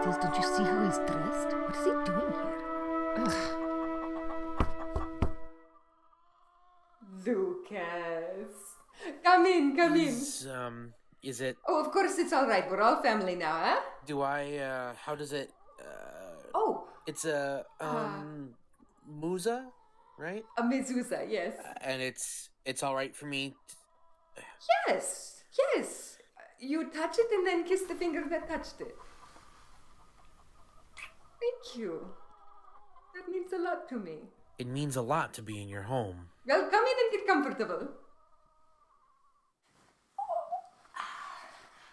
that is, don't you see how he's dressed? What is he doing here? Ugh. Lucas. Come in. Is it... Oh, of course it's all right. We're all family now, huh? how does it, Oh. It's a, Musa, right? A mezuzah, yes. And it's all right for me Yes. You touch it and then kiss the finger that touched it. Thank you. That means a lot to me. It means a lot to be in your home. Well, come in and get comfortable.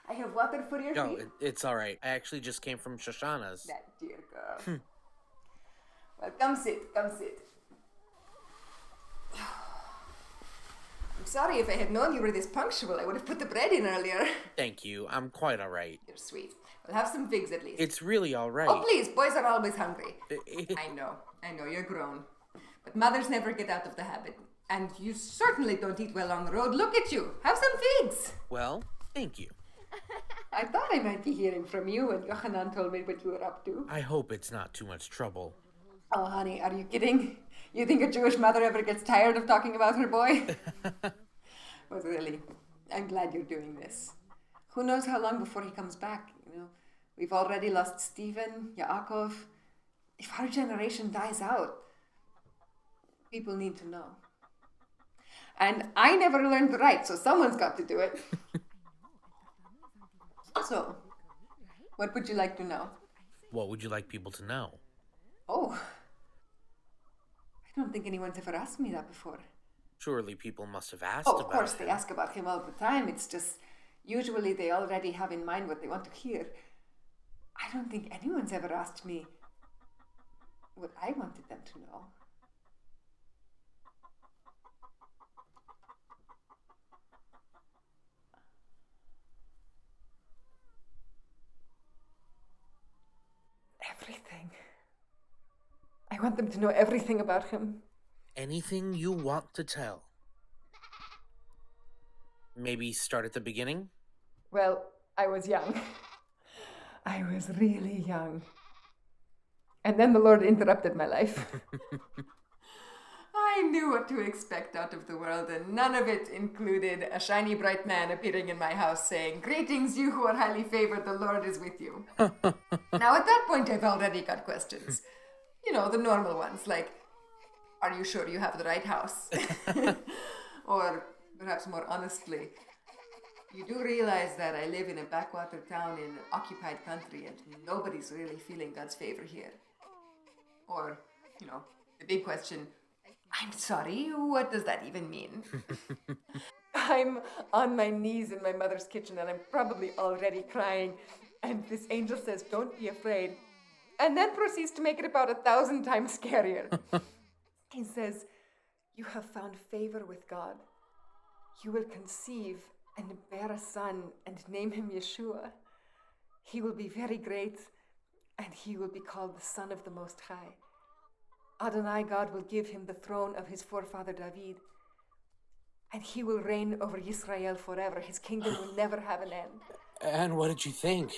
I have water for your feet. It's all right. I actually just came from Shoshana's. That dear girl. Well, come sit. I'm sorry, if I had known you were this punctual, I would have put the bread in earlier. Thank you. I'm quite all right. You're sweet. We'll have some figs at least. It's really all right. Oh, please. Boys are always hungry. I know. You're grown. But mothers never get out of the habit. And you certainly don't eat well on the road. Look at you. Have some figs. Well, thank you. I thought I might be hearing from you when Yochanan told me what you were up to. I hope it's not too much trouble. Oh, honey, are you kidding? You think a Jewish mother ever gets tired of talking about her boy? But really, I'm glad you're doing this. Who knows how long before he comes back, you know? We've already lost Stephen, Yaakov. If our generation dies out, people need to know. And I never learned to write, so someone's got to do it. So, what would you like to know? What would you like people to know? Oh, I don't think anyone's ever asked me that before. Surely people must have asked Oh, about of course, him. they ask about him all the time. It's just, usually they already have in mind what they want to hear. I don't think anyone's ever asked me what I wanted them to know. Everything. I want them to know everything about him. Anything you want to tell. Maybe start at the beginning? Well, I was young. I was really young. And then the Lord interrupted my life. I knew what to expect out of the world, and none of it included a shiny bright man appearing in my house saying, "Greetings, you who are highly favored, the Lord is with you." Now, at that point, I've already got questions. You know, the normal ones, like, are you sure you have the right house? Or, perhaps more honestly, you do realize that I live in a backwater town in occupied country and nobody's really feeling God's favor here. Or, you know, the big question, I'm sorry, what does that even mean? I'm on my knees in my mother's kitchen and I'm probably already crying. And this angel says, "Don't be afraid." And then proceeds to make it about 1,000 times scarier. He says, "You have found favor with God. You will conceive and bear a son and name him Yeshua. He will be very great and he will be called the Son of the Most High. Adonai God will give him the throne of his forefather David, and he will reign over Israel forever. His kingdom will never have an end." And what did you think?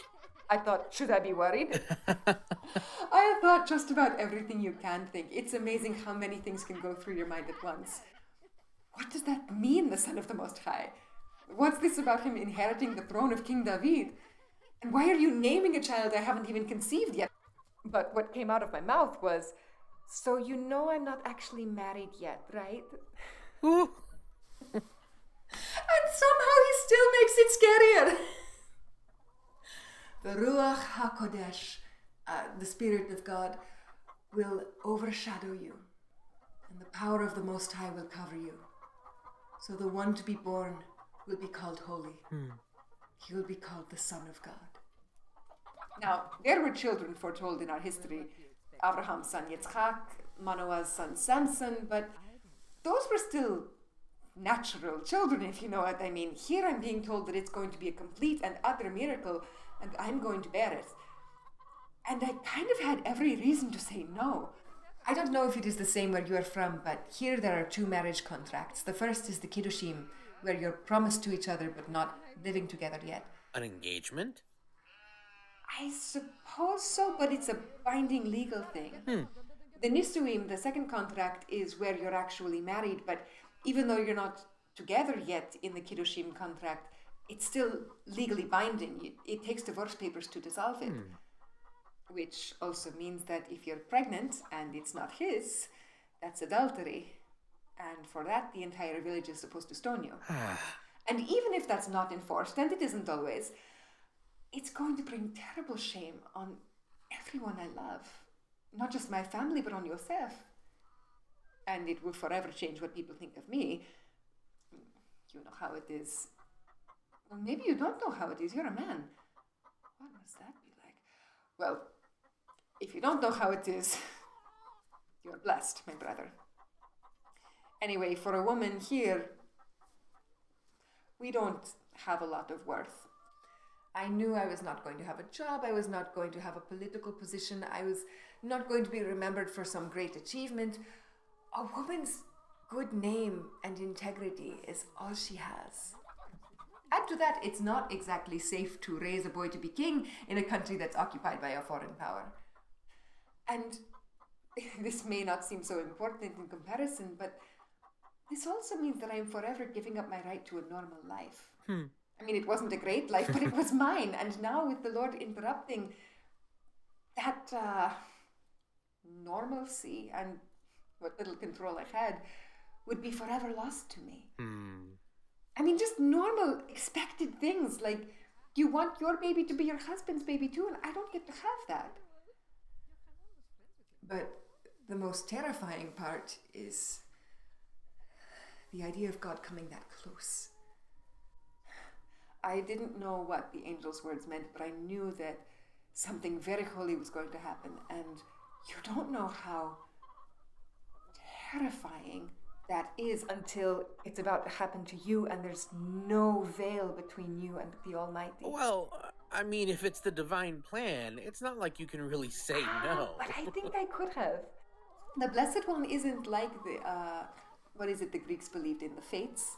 I thought, should I be worried? I thought just about everything you can think. It's amazing how many things can go through your mind at once. What does that mean, the Son of the Most High? What's this about him inheriting the throne of King David? And why are you naming a child I haven't even conceived yet? But what came out of my mouth was, "So you know I'm not actually married yet, right?" Ooh. And somehow he still makes it scarier. The Ruach HaKodesh, the Spirit of God, will overshadow you, and the power of the Most High will cover you. So the one to be born will be called holy. He will be called the Son of God. Now, there were children foretold in our history. Abraham's son Yitzchak, Manoah's son Samson, but those were still natural children, if you know what I mean. Here I'm being told that it's going to be a complete and utter miracle, and I'm going to bear it. And I kind of had every reason to say no. I don't know if it is the same where you are from, but here there are 2 marriage contracts. The first is the Kiddushim, where you're promised to each other but not living together yet. An engagement? I suppose so, but it's a binding legal thing. The Nisuim, the second contract, is where you're actually married, but even though you're not together yet in the Kiddushim contract, it's still legally binding. It takes divorce papers to dissolve it. Which also means that if you're pregnant and it's not his, that's adultery. And for that, the entire village is supposed to stone you. And even if that's not enforced, and it isn't always, it's going to bring terrible shame on everyone I love. Not just my family, but on yourself. And it will forever change what people think of me. You know how it is. Well, maybe you don't know how it is. You're a man. What must that be like? Well, if you don't know how it is, you're blessed, my brother. Anyway, for a woman here, we don't have a lot of worth. I knew I was not going to have a job. I was not going to have a political position. I was not going to be remembered for some great achievement. A woman's good name and integrity is all she has. Add to that, it's not exactly safe to raise a boy to be king in a country that's occupied by a foreign power. And this may not seem so important in comparison, but this also means that I'm forever giving up my right to a normal life. I mean, it wasn't a great life, but it was mine. And now with the Lord interrupting, that normalcy and what little control I had would be forever lost to me. I mean, just normal, expected things like you want your baby to be your husband's baby too, and I don't get to have that. But the most terrifying part is the idea of God coming that close. I didn't know what the angel's words meant, but I knew that something very holy was going to happen, and you don't know how terrifying that is until it's about to happen to you and there's no veil between you and the Almighty. Well, I mean, if it's the divine plan, it's not like you can really say no. But I think I could have. The Blessed One isn't like the, what is it the Greeks believed in, the Fates?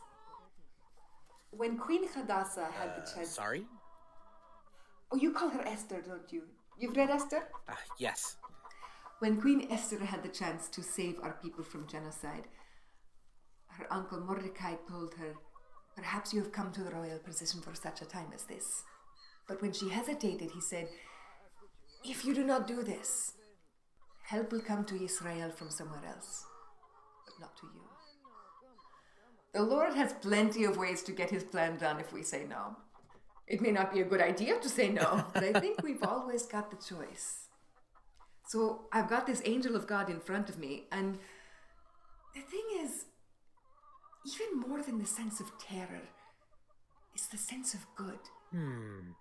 When Queen Hadassah had the chance... Sorry? Oh, you call her Esther, don't you? You've read Esther? Yes. When Queen Esther had the chance to save our people from genocide, her uncle Mordecai told her, "Perhaps you have come to the royal position for such a time as this." But when she hesitated, he said, "If you do not do this, help will come to Israel from somewhere else, but not to you." The Lord has plenty of ways to get his plan done if we say no. It may not be a good idea to say no, but I think we've always got the choice. So I've got this angel of God in front of me, and the thing is, even more than the sense of terror, is the sense of good. And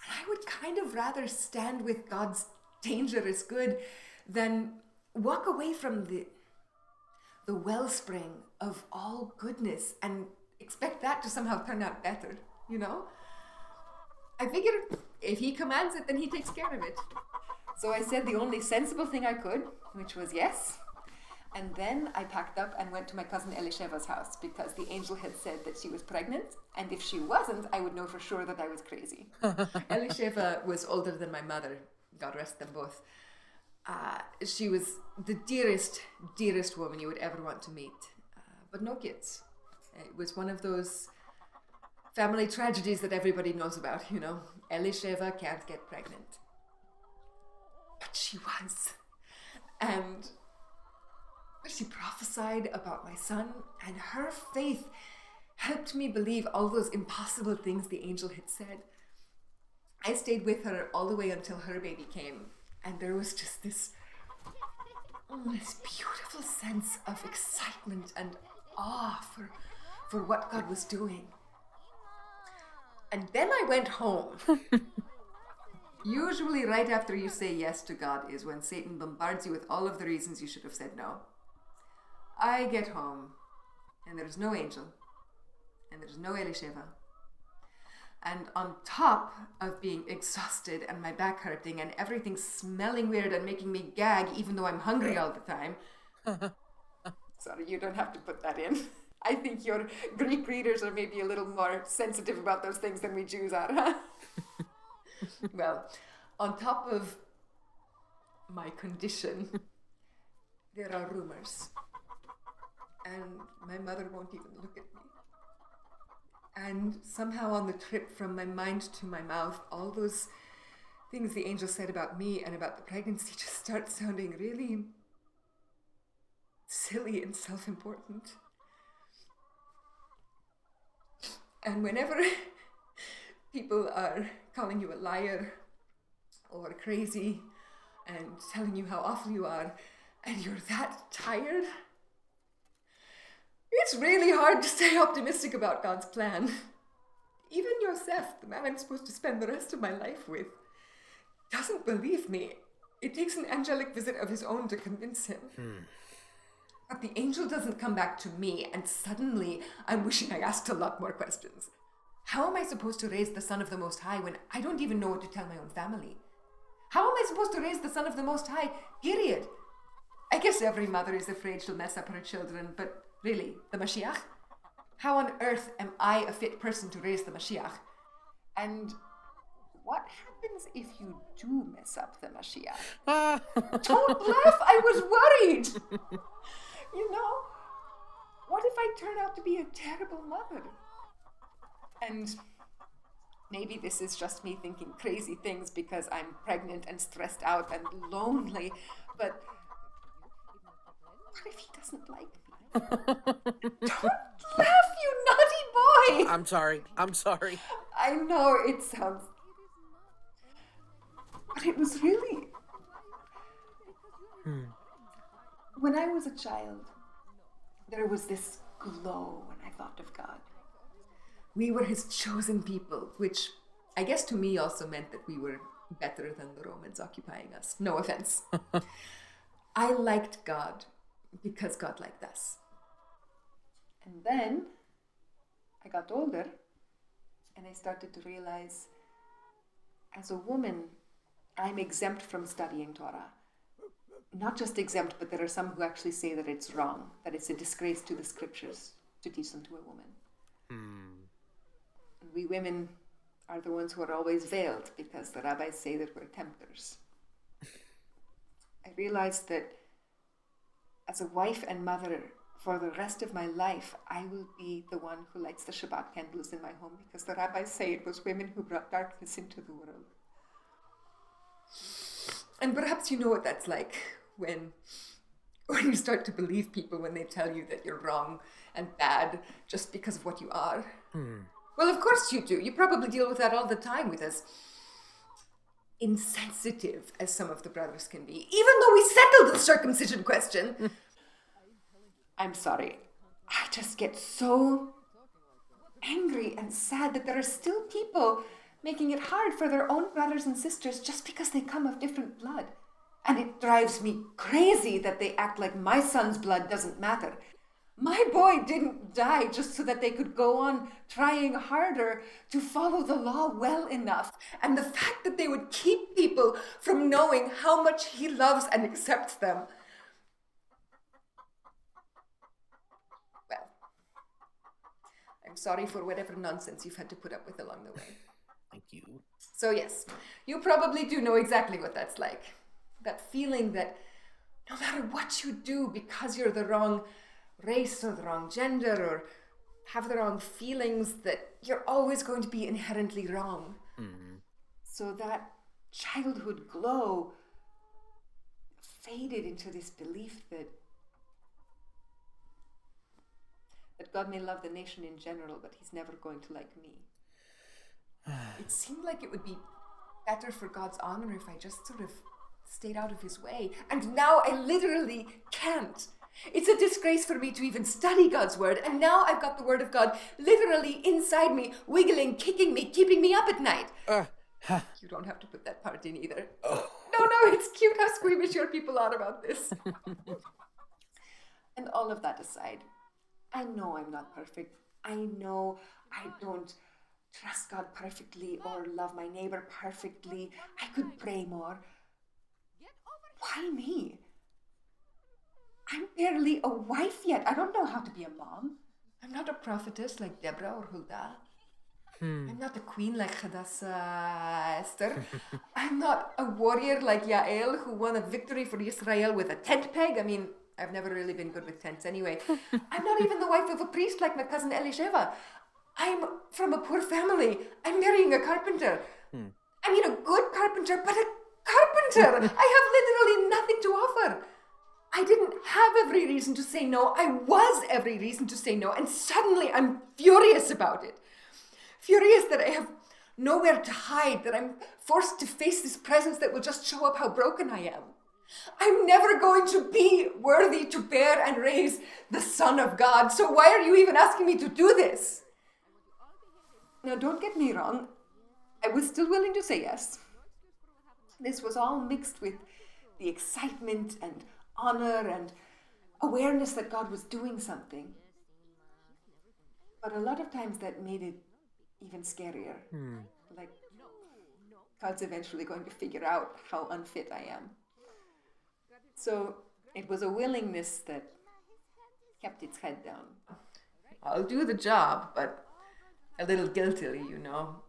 I would kind of rather stand with God's dangerous good than walk away from the wellspring of all goodness and expect that to somehow turn out better, you know? I figured if he commands it, then he takes care of it. So I said the only sensible thing I could, which was yes. And then I packed up and went to my cousin Elisheva's house because the angel had said that she was pregnant, and if she wasn't, I would know for sure that I was crazy. Elisheva was older than my mother, God rest them both. She was the dearest, dearest woman you would ever want to meet, but no kids. It was one of those family tragedies that everybody knows about, you know. Elisheva can't get pregnant. But she was. And she prophesied about my son, and her faith helped me believe all those impossible things the angel had said. I stayed with her all the way until her baby came, and there was just this beautiful sense of excitement and awe for what God was doing. And then I went home. Usually right after you say yes to God is when Satan bombards you with all of the reasons you should have said no. I get home, and there's no angel, and there's no Elisheva. And on top of being exhausted and my back hurting and everything smelling weird and making me gag even though I'm hungry all the time. Sorry, you don't have to put that in. I think your Greek readers are maybe a little more sensitive about those things than we Jews are, huh? Well, on top of my condition, there are rumors. And my mother won't even look at me. And somehow on the trip from my mind to my mouth, all those things the angel said about me and about the pregnancy just start sounding really silly and self-important. And whenever people are calling you a liar or crazy and telling you how awful you are, and you're that tired, it's really hard to stay optimistic about God's plan. Even Yosef, the man I'm supposed to spend the rest of my life with, doesn't believe me. It takes an angelic visit of his own to convince him. But the angel doesn't come back to me, and suddenly I'm wishing I asked a lot more questions. How am I supposed to raise the Son of the Most High when I don't even know what to tell my own family? How am I supposed to raise the Son of the Most High, period? I guess every mother is afraid she'll mess up her children, but really, the Mashiach? How on earth am I a fit person to raise the Mashiach? And what happens if you do mess up the Mashiach? Don't laugh, I was worried. You know, what if I turn out to be a terrible mother? And maybe this is just me thinking crazy things because I'm pregnant and stressed out and lonely, but what if he doesn't like me? Don't laugh, you naughty boy! I'm sorry. I know it sounds... But it was really... When I was a child, there was this glow when I thought of God. We were his chosen people, which I guess to me also meant that we were better than the Romans occupying us. No offense. I liked God because God liked us. And then I got older and I started to realize as a woman, I'm exempt from studying Torah. Not just exempt, but there are some who actually say that it's wrong, that it's a disgrace to the scriptures to teach them to a woman. And we women are the ones who are always veiled because the rabbis say that we're tempters. I realized that as a wife and mother, for the rest of my life, I will be the one who lights the Shabbat candles in my home because the rabbis say it was women who brought darkness into the world. And perhaps you know what that's like when you start to believe people when they tell you that you're wrong and bad just because of what you are. Well, of course you do. You probably deal with that all the time with as insensitive as some of the brothers can be, even though we settled the circumcision question. I'm sorry. I just get so angry and sad that there are still people making it hard for their own brothers and sisters just because they come of different blood. And it drives me crazy that they act like my son's blood doesn't matter. My boy didn't die just so that they could go on trying harder to follow the law well enough. And the fact that they would keep people from knowing how much he loves and accepts them. Well, I'm sorry for whatever nonsense you've had to put up with along the way. Thank you. So yes, you probably do know exactly what that's like. That feeling that no matter what you do, because you're the wrong race or the wrong gender or have the wrong feelings, that you're always going to be inherently wrong. So that childhood glow faded into this belief that God may love the nation in general, but he's never going to like me. It seemed like it would be better for God's honor if I just sort of stayed out of his way. And now I literally can't. It's a disgrace for me to even study God's word. And now I've got the word of God literally inside me, wiggling, kicking me, keeping me up at night. You don't have to put that part in either. No, it's cute how squeamish your people are about this. And all of that aside, I know I'm not perfect. I know I don't trust God perfectly or love my neighbor perfectly. I could pray more. Why me? I'm barely a wife yet. I don't know how to be a mom. I'm not a prophetess like Deborah or Huldah. I'm not a queen like Hadassah, Esther. I'm not a warrior like Yael who won a victory for Israel with a tent peg. I mean, I've never really been good with tents anyway. I'm not even the wife of a priest like my cousin Elisheva. I'm from a poor family. I'm marrying a carpenter. I mean, a good carpenter, but a carpenter. I have literally nothing to offer. I didn't have every reason to say no. I was every reason to say no. And suddenly I'm furious about it. Furious that I have nowhere to hide, that I'm forced to face this presence that will just show up how broken I am. I'm never going to be worthy to bear and raise the Son of God. So why are you even asking me to do this? Now, don't get me wrong. I was still willing to say yes. This was all mixed with the excitement and honor and awareness that God was doing something. But a lot of times that made it even scarier. Like, God's eventually going to figure out how unfit I am. So it was a willingness that kept its head down. I'll do the job, but a little guiltily, you know.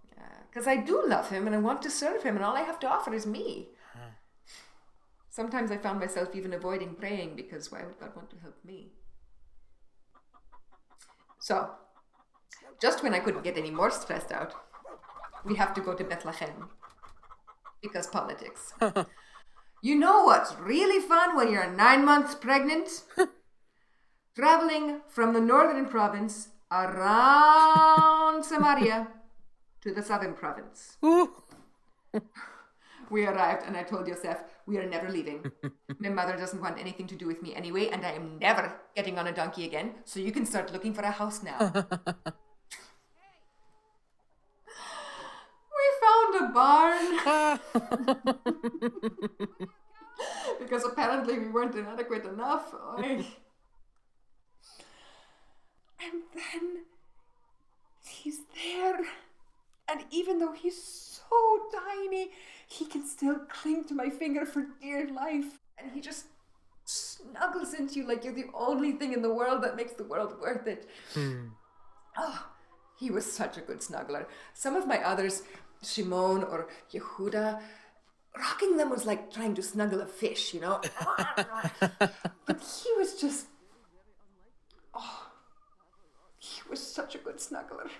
Because I do love him and I want to serve him, and all I have to offer is me. Sometimes I found myself even avoiding praying because why would God want to help me? So, just when I couldn't get any more stressed out, we have to go to Bethlehem. Because politics. You know what's really fun when you're 9 months pregnant? Traveling from the northern province around Samaria to the southern province. We arrived and I told Yosef, we are never leaving. My mother doesn't want anything to do with me anyway, and I am never getting on a donkey again, so you can start looking for a house now. We found a barn. Because apparently we weren't inadequate enough. And then he's there. And even though he's so tiny, he can still cling to my finger for dear life. And he just snuggles into you like you're the only thing in the world that makes the world worth it. Oh, he was such a good snuggler. Some of my others, Shimon or Yehuda, rocking them was like trying to snuggle a fish, you know? But he was just, he was such a good snuggler.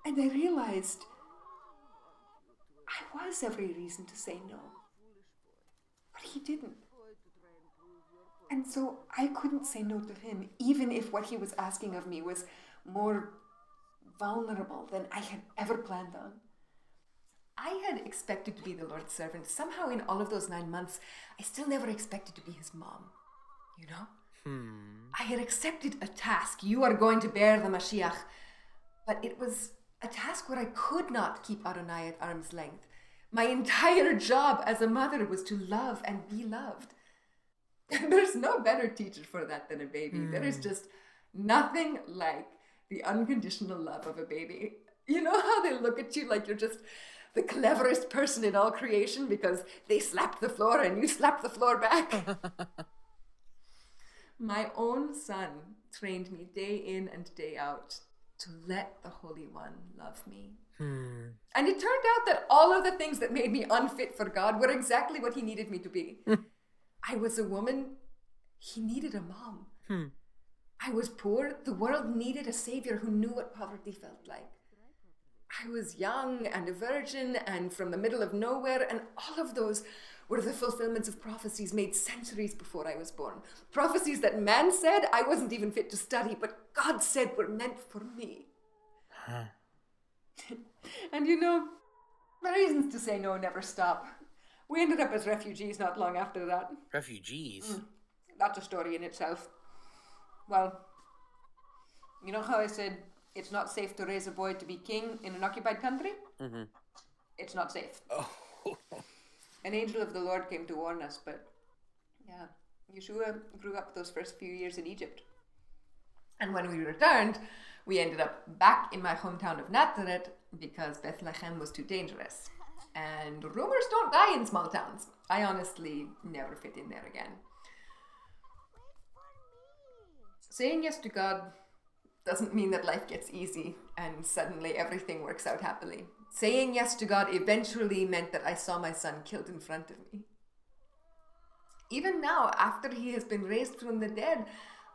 And I realized I was every reason to say no. But he didn't. And so I couldn't say no to him, even if what he was asking of me was more vulnerable than I had ever planned on. I had expected to be the Lord's servant. Somehow in all of those 9 months, I still never expected to be his mom, you know? I had accepted a task. You are going to bear the Mashiach. But it was a task where I could not keep Adonai at arm's length. My entire job as a mother was to love and be loved. There's no better teacher for that than a baby. There is just nothing like the unconditional love of a baby. You know how they look at you like you're just the cleverest person in all creation because they slapped the floor and you slapped the floor back? My own son trained me day in and day out to let the Holy One love me. And it turned out that all of the things that made me unfit for God were exactly what he needed me to be. I was a woman. He needed a mom. I was poor. The world needed a savior who knew what poverty felt like. I was young and a virgin and from the middle of nowhere, and all of those were the fulfillments of prophecies made centuries before I was born. Prophecies that man said I wasn't even fit to study, but God said were meant for me. And you know, the reasons to say no never stop. We ended up as refugees not long after that. Refugees? That's a story in itself. Well, you know how I said it's not safe to raise a boy to be king in an occupied country? It's not safe. An angel of the Lord came to warn us, but yeah, Yeshua grew up those first few years in Egypt. And when we returned, we ended up back in my hometown of Nazareth because Bethlehem was too dangerous. And rumors don't die in small towns. I honestly never fit in there again. Saying yes to God doesn't mean that life gets easy and suddenly everything works out happily. Saying yes to God eventually meant that I saw my son killed in front of me. Even now, after he has been raised from the dead,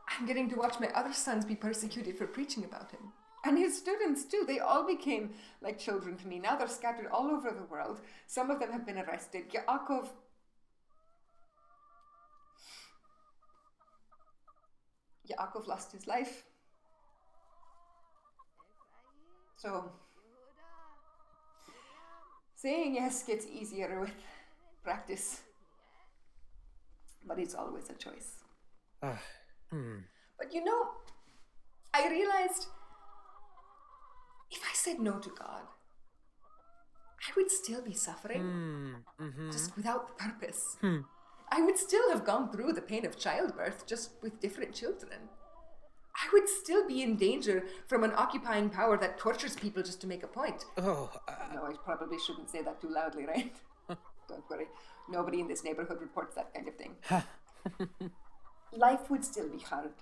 I'm getting to watch my other sons be persecuted for preaching about him. And his students too, they all became like children to me. Now they're scattered all over the world. Some of them have been arrested. Yaakov lost his life. So, saying yes gets easier with practice. But it's always a choice. But I realized if I said no to God, I would still be suffering, just without purpose. I would still have gone through the pain of childbirth, just with different children. I would still be in danger from an occupying power that tortures people just to make a point. No, I probably shouldn't say that too loudly, right? Don't worry. Nobody in this neighborhood reports that kind of thing. Life would still be hard.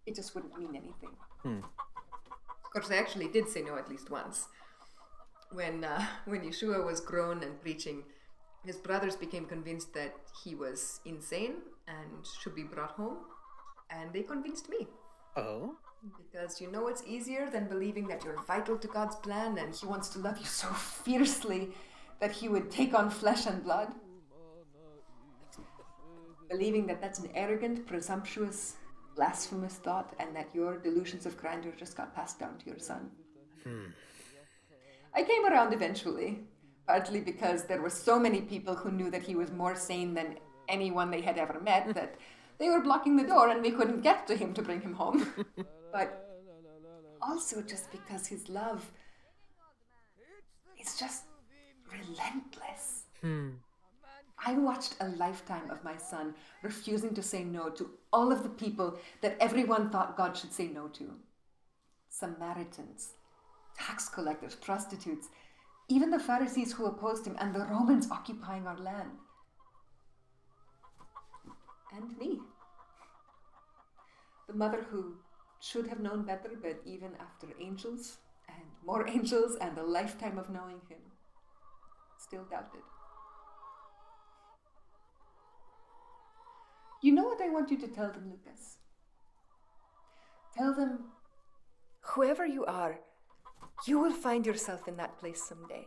It just wouldn't mean anything. Of course, I actually did say no at least once. When Yeshua was grown and preaching, his brothers became convinced that he was insane and should be brought home. And they convinced me. Oh? Because you know what's easier than believing that you're vital to God's plan and he wants to love you so fiercely that he would take on flesh and blood? Believing that that's an arrogant, presumptuous, blasphemous thought and that your delusions of grandeur just got passed down to your son. I came around eventually, partly because there were so many people who knew that he was more sane than anyone they had ever met that they were blocking the door and we couldn't get to him to bring him home. But also just because his love is just relentless. I watched a lifetime of my son refusing to say no to all of the people that everyone thought God should say no to. Samaritans, tax collectors, prostitutes, even the Pharisees who opposed him, and the Romans occupying our land. And me. The mother who should have known better, but even after angels and more angels and a lifetime of knowing him, still doubted. You know what I want you to tell them, Loukas? Tell them, whoever you are, you will find yourself in that place someday.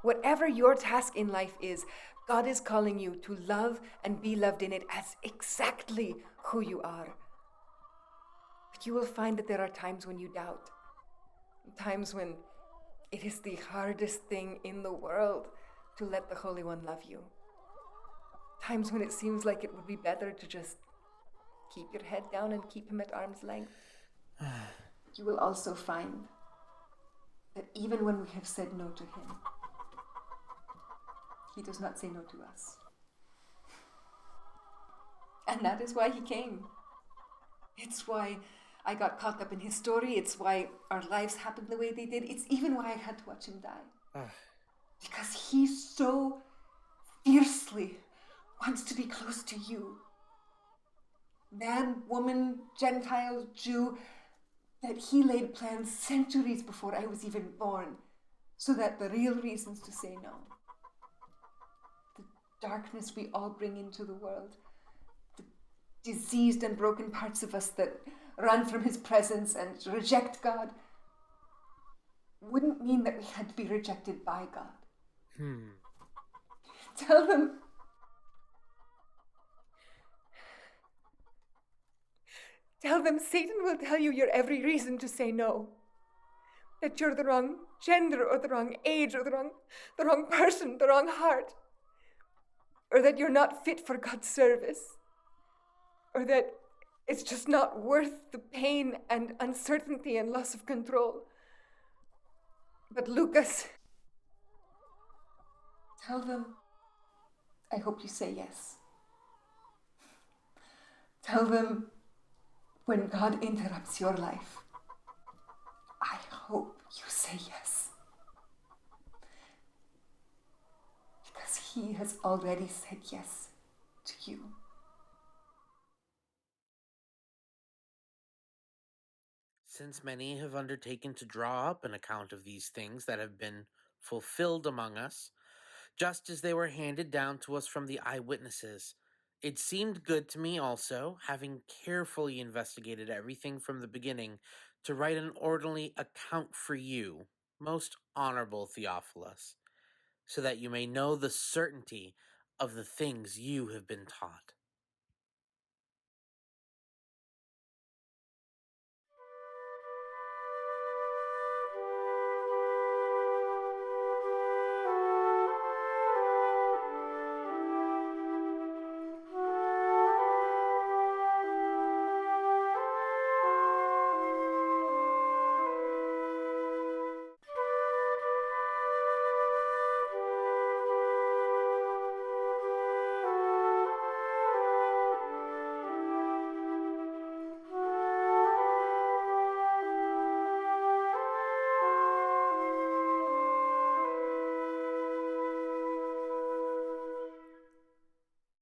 Whatever your task in life is, God is calling you to love and be loved in it as exactly who you are. But you will find that there are times when you doubt, times when it is the hardest thing in the world to let the Holy One love you. Times when it seems like it would be better to just keep your head down and keep him at arm's length. You will also find that even when we have said no to him, he does not say no to us. And that is why he came. It's why I got caught up in his story. It's why our lives happened the way they did. It's even why I had to watch him die. Because he so fiercely wants to be close to you. Man, woman, Gentile, Jew, that he laid plans centuries before I was even born, so that the real reasons to say no, the darkness we all bring into the world, the diseased and broken parts of us that run from his presence and reject God, wouldn't mean that we had to be rejected by God. Tell them, Satan will tell you your every reason to say no. That you're the wrong gender or the wrong age or the wrong person, the wrong heart. Or that you're not fit for God's service. Or that it's just not worth the pain and uncertainty and loss of control. But Loukas, tell them, I hope you say yes. Tell them, when God interrupts your life, I hope you say yes. Because he has already said yes to you. since many have undertaken to draw up an account of these things that have been fulfilled among us, just as they were handed down to us from the eyewitnesses, it seemed good to me also, having carefully investigated everything from the beginning, to write an orderly account for you, most honorable Theophilus, so that you may know the certainty of the things you have been taught.